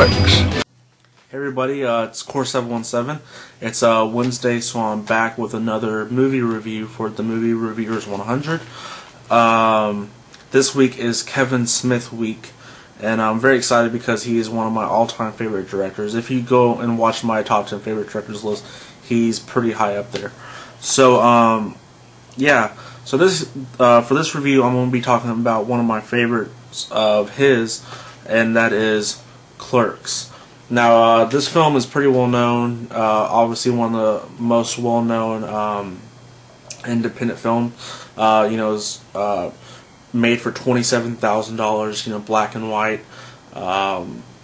Clerks. Hey everybody, it's cores717. It's Wednesday, so I'm back with another movie review for the Movie Reviewers 100. This week is Kevin Smith week, and I'm very excited because he is one of my all-time favorite directors. If you go and watch my top 10 favorite directors list, he's pretty high up there. So, yeah. So this for this review, I'm going to be talking about one of my favorites of his, and that is Clerks. Now, this film is pretty well known. Obviously, one of the most well known independent film. Is made for $27,000. Black and white.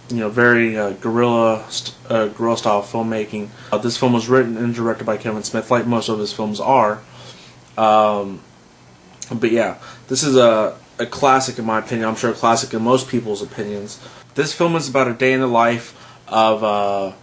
Very guerrilla style filmmaking. This film was written and directed by Kevin Smith, like most of his films are. But yeah, this is a classic in my opinion. I'm sure a classic in most people's opinions. This film is about a day in the life of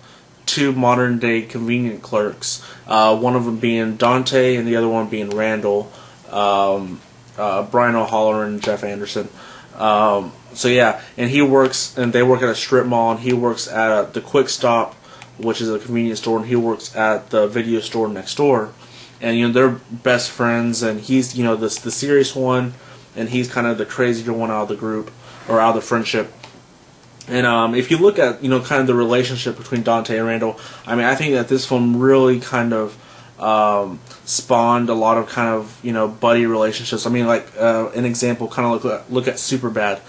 two modern-day convenient clerks. One of them being Dante, and the other one being Randall. Brian O'Halloran and Jeff Anderson. So yeah, and they work at a strip mall, and he works at the Quick Stop, which is a convenience store, and he works at the video store next door. And they're best friends, and he's the serious one, and he's kind of the crazier one out of the group, or out of the friendship. And if you look at kind of the relationship between Dante and Randall, I think that this film really kind of spawned a lot of kind of buddy relationships. An example, kind of look at Superbad,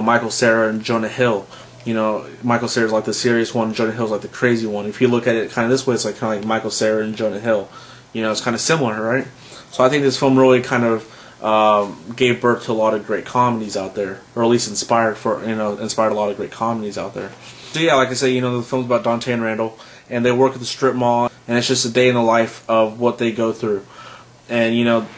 Michael Cera and Jonah Hill. Michael Cera's like the serious one, Jonah Hill's like the crazy one. If you look at it kind of this way, it's like kind of like Michael Cera and Jonah Hill. It's kind of similar, right? So I think this film really kind of gave birth to a lot of great comedies out there, or at least inspired a lot of great comedies out there. So yeah, like I say, the film's about Dante and Randall, and they work at the strip mall, and it's just a day in the life of what they go through. And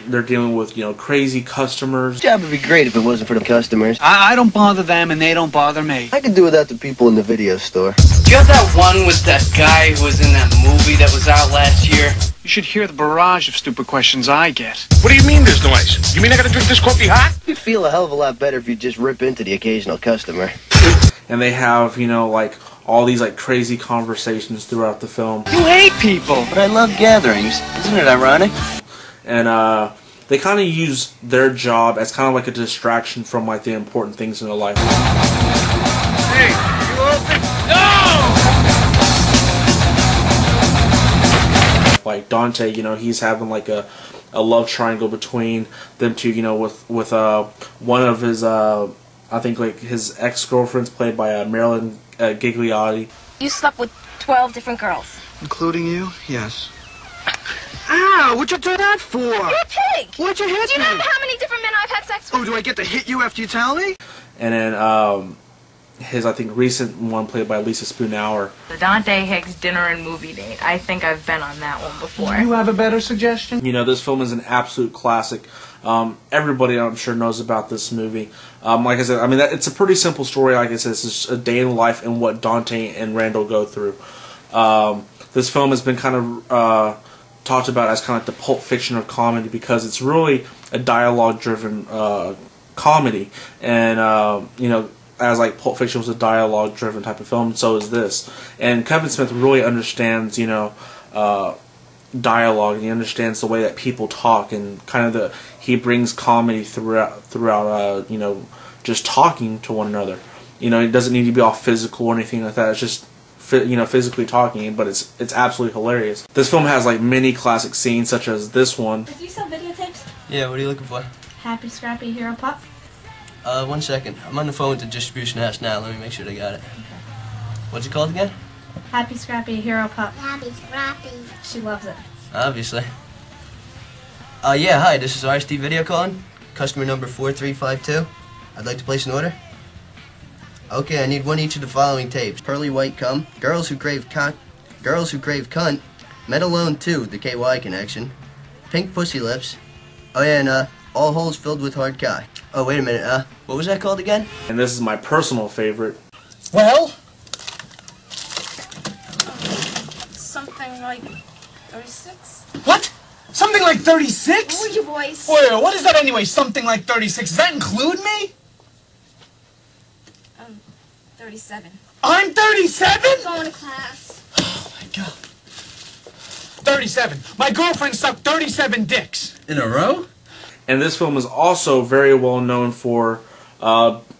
they're dealing with crazy customers. Job would be great if it wasn't for the customers. I don't bother them, and they don't bother me. I could do without the people in the video store. Do you have that one with that guy who was in that movie that was out last year? You should hear the barrage of stupid questions I get. What do you mean there's no ice? You mean I gotta drink this coffee hot? You'd feel a hell of a lot better if you just rip into the occasional customer. And they have, all these crazy conversations throughout the film. You hate people! But I love gatherings. Isn't it ironic? And they kind of use their job as kind of like a distraction from the important things in their life. Hey, you open? No! Like Dante, he's having a love triangle between them two, with one of his I think his ex-girlfriends, played by Marilyn Gigliotti. You slept with 12 different girls. Including you? Yes. Ow! What'd you do that for? You're a pig! Why'd you hit me? Do you know how many different men I've had sex with? Oh, do I get to hit you after you tell me? And then his, I think, recent one played by Lisa Spoonauer. The Dante Hicks dinner and movie date. I think I've been on that one before. You have a better suggestion? This film is an absolute classic. Everybody, I'm sure, knows about this movie. Like I said, it's a pretty simple story. Like I said, it's just a day in the life and what Dante and Randall go through. This film has been kind of talked about as kind of like the Pulp Fiction of comedy, because it's really a dialogue-driven comedy. And, as Pulp Fiction was a dialogue-driven type of film, so is this. And Kevin Smith really understands, dialogue, and he understands the way that people talk, and kind of he brings comedy throughout just talking to one another. It doesn't need to be all physical or anything like that. It's just physically talking, but it's absolutely hilarious. This film has many classic scenes, such as this one. Do you sell videotapes? Yeah, what are you looking for? Happy Scrappy Hero Pup? 1 second. I'm on the phone with the distribution house now. Let me make sure they got it. Okay. What's it called again? Happy Scrappy Hero Pup. Happy Scrappy. She loves it. Obviously. Yeah, hi, this is RSD Video calling. Customer number 4352. I'd like to place an order. Okay, I need one each of the following tapes. Pearly White Cum, Girls Who Crave Cunt, Men Alone 2, The KY Connection, Pink Pussy Lips, oh yeah, and All Holes Filled with Hard Cock. Oh, wait a minute, what was that called again? And this is my personal favorite. Well? Something like 36? What? Something like 36? Lower your voice. Wait, what is that anyway? Something like 36? Does that include me? 37. I'm 37? Going to class. Oh my god. 37. My girlfriend sucked 37 dicks. In a row? And this film is also very well known for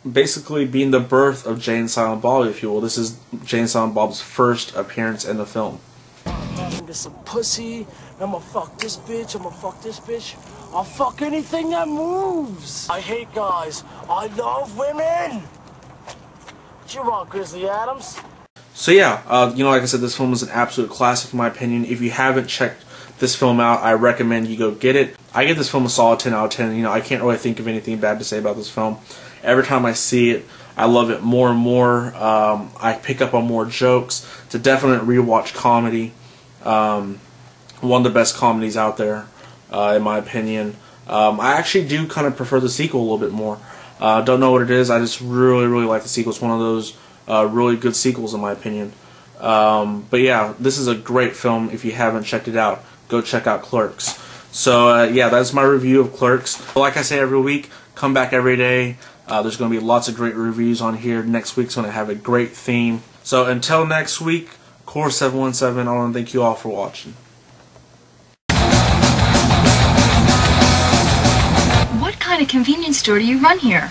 basically being the birth of Jay and Silent Bob, if you will. This is Jay and Silent Bob's first appearance in the film. Get some pussy. I'ma fuck this bitch. I'ma fuck this bitch. I'll fuck anything that moves. I hate guys. I love women. What you want, Grizzly Adams? So yeah, like I said, this film is an absolute classic in my opinion. If you haven't checked this film out, I recommend you go get it. I give this film a solid 10 out of 10. I can't really think of anything bad to say about this film. Every time I see it, I love it more and more. I pick up on more jokes. It's a definite rewatch comedy. One of the best comedies out there, in my opinion. I actually do kind of prefer the sequel a little bit more. Don't know what it is. I just really, really like the sequel. It's one of those really good sequels, in my opinion. But yeah, this is a great film. If you haven't checked it out, go check out Clerks. So yeah, that's my review of Clerks. Like I say every week, come back every day. There's going to be lots of great reviews on here. Next week's going to have a great theme. So until next week, cores717, I want to thank you all for watching. What kind of convenience store do you run here?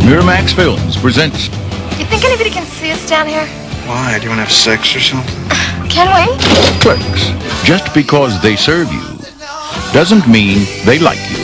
Miramax Films presents... You think anybody can see us down here? Why? Do you want to have sex or something? Can we? Clerks. Just because they serve you doesn't mean they like you.